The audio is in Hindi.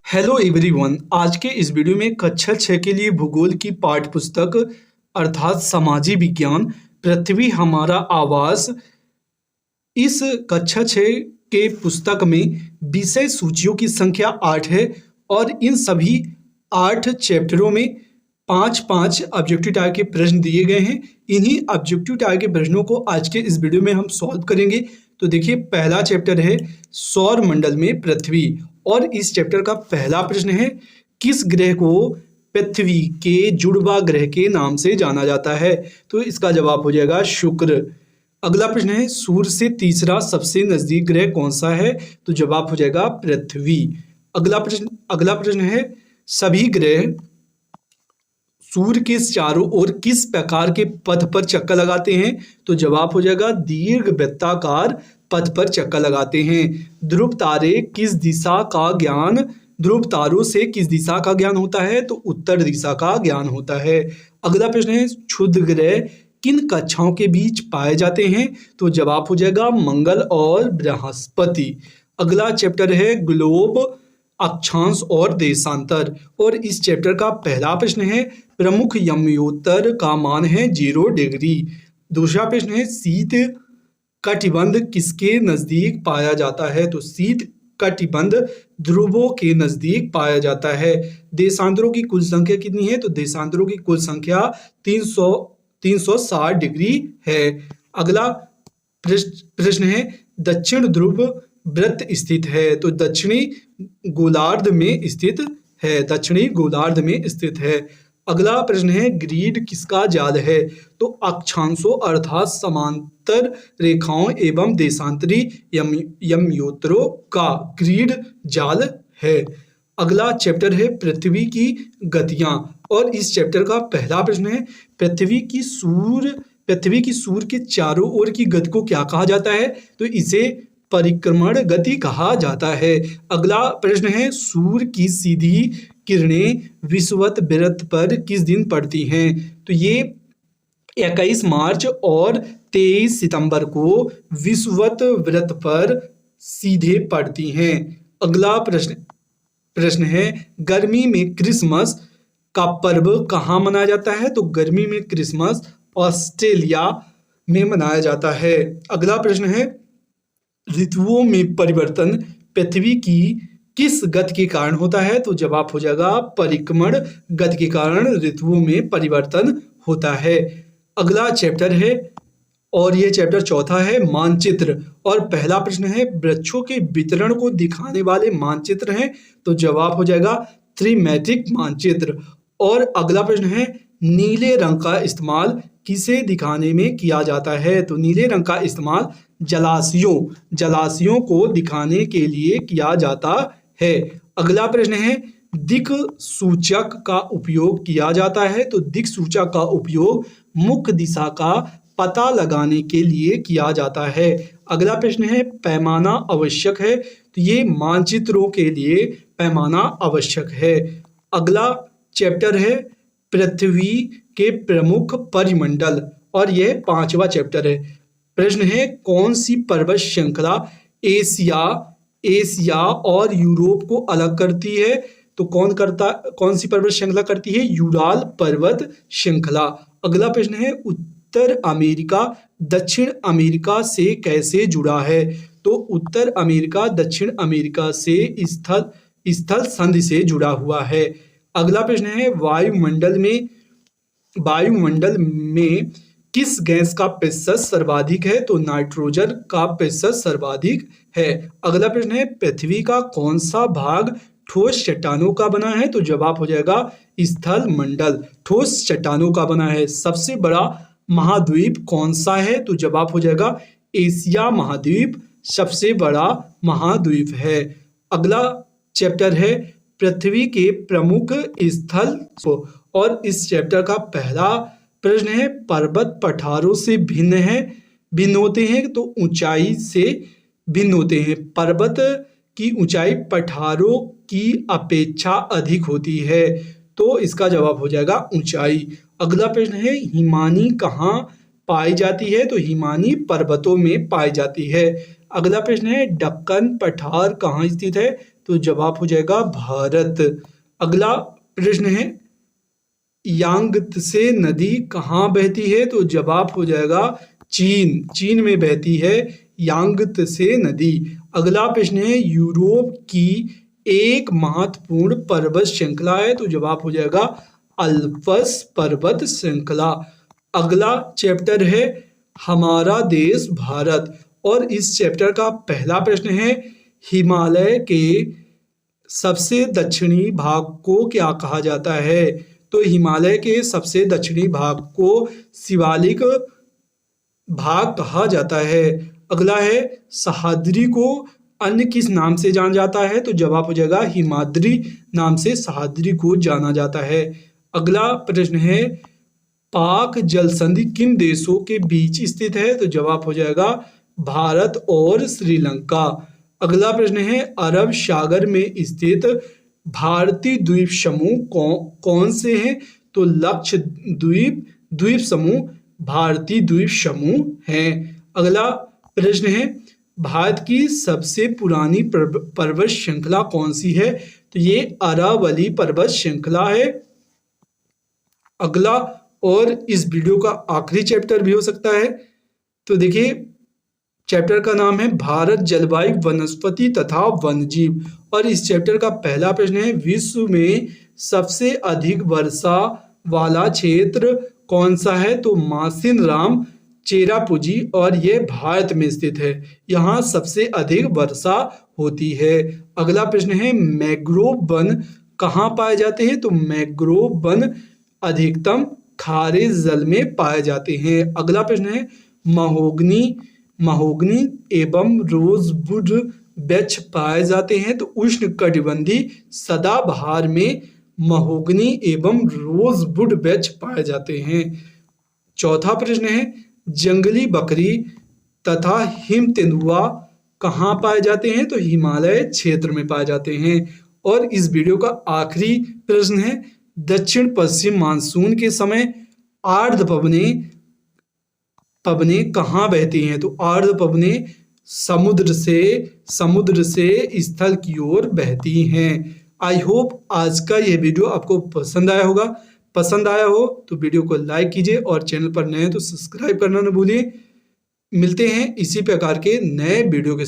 Hello everyone. आज के इस वीडियो में कक्षा 6 के लिए भूगोल की पाठ्य पुस्तक अर्थात सामाजिक विज्ञान पृथ्वी हमारा आवास, इस कक्षा 6 के पुस्तक में विषय सूचियों की संख्या 8 है और इन सभी 8 चैप्टरों में 5-5 ऑब्जेक्टिव टाइप के प्रश्न दिए गए हैं। इन्हीं ऑब्जेक्टिव टाइप के प्रश्नों को आज के इस वीडियो में हम सॉल्व करेंगे। तो देखिए, पहला चैप्टर है सौर मंडल में पृथ्वी और इस चैप्टर का पहला प्रश्न है किस ग्रह को पृथ्वी के जुड़वा ग्रह के नाम से जाना जाता है। तो इसका जवाब हो जाएगा शुक्र। अगला प्रश्न है सूर्य से तीसरा सबसे नजदीक ग्रह कौन सा है। तो जवाब हो जाएगा पृथ्वी। अगला प्रश्न है सभी ग्रह सूर्य के चारों ओर किस प्रकार के पथ पर चक्कर लगाते हैं। तो जवाब हो जाएगा दीर्घ वृत्ताकार पथ पर चक्कर लगाते हैं। ध्रुव तारों से किस दिशा का ज्ञान होता है। तो उत्तर दिशा का ज्ञान होता है। अगला प्रश्न है क्षुद्र ग्रह किन कक्षाओं के बीच पाए जाते हैं। तो जवाब हो जाएगा मंगल और बृहस्पति। अगला चैप्टर है ग्लोब, अक्षांश और देशांतर और इस चैप्टर का पहला प्रश्न है प्रमुख यमोत्तर का मान है 0 डिग्री। दूसरा प्रश्न है शीत कटिबंध किसके नजदीक पाया जाता है। तो शीत कटिबंध ध्रुवों के नजदीक पाया जाता है। देशांतरों की कुल संख्या कितनी है। तो देशांतरों की कुल संख्या 360 डिग्री है। अगला प्रश्न है दक्षिण ध्रुव वृत्त स्थित है। तो दक्षिणी गोलार्ध में स्थित है। अगला प्रश्न है ग्रीड किसका जाल है। तो अक्षांशों अर्थात समांतर रेखाओं एवं देशांतरी यमयोत्तरों का ग्रीड जाल है। अगला चैप्टर है पृथ्वी की गतियां और इस चैप्टर का पहला प्रश्न है पृथ्वी की सूर्य के चारों ओर की गति को क्या कहा जाता है। तो इसे परिक्रमण गति कहा जाता है। अगला प्रश्न है सूर्य की सीधी किरणें विषुवत वृत्त पर किस दिन पड़ती हैं। तो ये 21 मार्च और 23 सितंबर को विषुवत वृत्त पर सीधे पड़ती हैं। अगला प्रश्न है गर्मी में क्रिसमस का पर्व कहाँ मनाया जाता है। तो गर्मी में क्रिसमस ऑस्ट्रेलिया में मनाया जाता है। अगला प्रश्न है ऋतुओं में परिवर्तन पृथ्वी की किस गति के कारण होता है। तो जवाब हो जाएगा परिक्रमण गति के कारण ऋतुओं में परिवर्तन होता है। अगला चैप्टर है और यह चैप्टर चौथा है मानचित्र और पहला प्रश्न है वृक्षों के वितरण को दिखाने वाले मानचित्र हैं। तो जवाब हो जाएगा त्रिमैत्रिक मानचित्र। और अगला प्रश्न है नीले रंग का इस्तेमाल किसे दिखाने में किया जाता है। तो नीले रंग का इस्तेमाल जलाशयों को दिखाने के लिए किया जाता है। अगला प्रश्न है दिक् सूचक का उपयोग किया जाता है। तो दिक् सूचक का उपयोग मुख्य दिशा का पता लगाने के लिए किया जाता है। अगला प्रश्न है पैमाना आवश्यक है। तो ये मानचित्रों के लिए पैमाना आवश्यक है। अगला चैप्टर है पृथ्वी के प्रमुख परिमंडल और यह 5वां चैप्टर है। प्रश्न है कौन सी पर्वत श्रृंखला एशिया और यूरोप को अलग करती है। तो कौन सी पर्वत श्रृंखला करती है। यूराल पर्वत श्रृंखला। अगला प्रश्न है उत्तर अमेरिका दक्षिण अमेरिका से कैसे जुड़ा है। तो उत्तर अमेरिका दक्षिण अमेरिका से स्थल संधि से जुड़ा हुआ है। अगला प्रश्न है वायुमंडल में किस गैस का प्रतिशत सर्वाधिक है। तो नाइट्रोजन का प्रतिशत सर्वाधिक है। अगला प्रश्न है पृथ्वी का कौन सा भाग ठोस चट्टानों का बना है। तो जवाब हो जाएगा स्थल मंडल ठोस चट्टानों का बना है। सबसे बड़ा महाद्वीप कौन सा है। तो जवाब हो जाएगा एशिया महाद्वीप सबसे बड़ा महाद्वीप है। अगला चैप्टर है पृथ्वी के प्रमुख स्थल और इस चैप्टर का पहला प्रश्न है पर्वत पठारों से भिन्न होते हैं। तो ऊंचाई से भिन्न होते हैं। पर्वत की ऊंचाई पठारों की अपेक्षा अधिक होती है। तो इसका जवाब हो जाएगा ऊंचाई। अगला प्रश्न है हिमानी कहाँ पाई जाती है। तो हिमानी पर्वतों में पाई जाती है। अगला प्रश्न है दक्कन पठार कहाँ स्थित है। तो जवाब हो जाएगा भारत। अगला प्रश्न है यांगत्से नदी कहाँ बहती है? तो जवाब हो जाएगा चीन में बहती है यांगत्से नदी। अगला प्रश्न है यूरोप की एक महत्वपूर्ण पर्वत श्रृंखला है? तो जवाब हो जाएगा अल्पस पर्वत श्रृंखला। अगला चैप्टर है हमारा देश भारत और इस चैप्टर का पहला प्रश्न है हिमालय के सबसे दक्षिणी भाग को क्या कहा जाता है? तो हिमालय के सबसे दक्षिणी भाग को शिवालिक भाग कहा जाता है। अगला है सह्याद्री को अन्य किस नाम से जाना जाता है? तो जवाब हो जाएगा हिमाद्री नाम से सह्याद्री को जाना जाता है। अगला प्रश्न है पाक जल संधि किन देशों के बीच स्थित है? तो जवाब हो जाएगा भारत और श्रीलंका। अगला प्रश्न है अरब सागर में स्थित भारतीय द्वीप समूह कौन से हैं? तो लक्षद्वीप द्वीप समूह भारतीय द्वीप समूह हैं। अगला प्रश्न है भारत की सबसे पुरानी पर्वत श्रृंखला कौन सी है? तो ये अरावली पर्वत श्रृंखला है। अगला और इस वीडियो का आखिरी चैप्टर भी हो सकता है। तो देखिए चैप्टर का नाम है भारत जलवायु वनस्पति तथा वन्यजीव और इस चैप्टर का पहला प्रश्न है विश्व में सबसे अधिक वर्षा वाला क्षेत्र कौन सा है? तो मासिनराम चेरापूंजी और यह भारत में स्थित है। यहाँ सबसे अधिक वर्षा होती है। अगला प्रश्न है मैंग्रोव वन कहाँ पाए जाते हैं? तो मैंग्रोव वन अधिकतम खारे जल में पाए जाते हैं। अगला प्रश्न है महोगनी एवं रोजवुड वृक्ष पाए जाते हैं? तो उष्णकटिबंधीय सदाबहार में महोगनी एवं रोजवुड वृक्ष पाए जाते हैं। चौथा प्रश्न है जंगली बकरी तथा हिम तेंदुआ कहाँ पाए जाते हैं? तो हिमालय क्षेत्र में पाए जाते हैं। और इस वीडियो का आखिरी प्रश्न है दक्षिण पश्चिम मानसून के समय आर्द्र पवनें कहाँ बहती हैं? तो आर्द्र पवनें समुद्र से स्थल की ओर बहती हैं। आई होप आज का यह वीडियो आपको पसंद आया होगा। पसंद आया हो तो वीडियो को लाइक कीजिए और चैनल पर नए हैं तो सब्सक्राइब करना न भूलिए। मिलते हैं इसी प्रकार के नए वीडियो के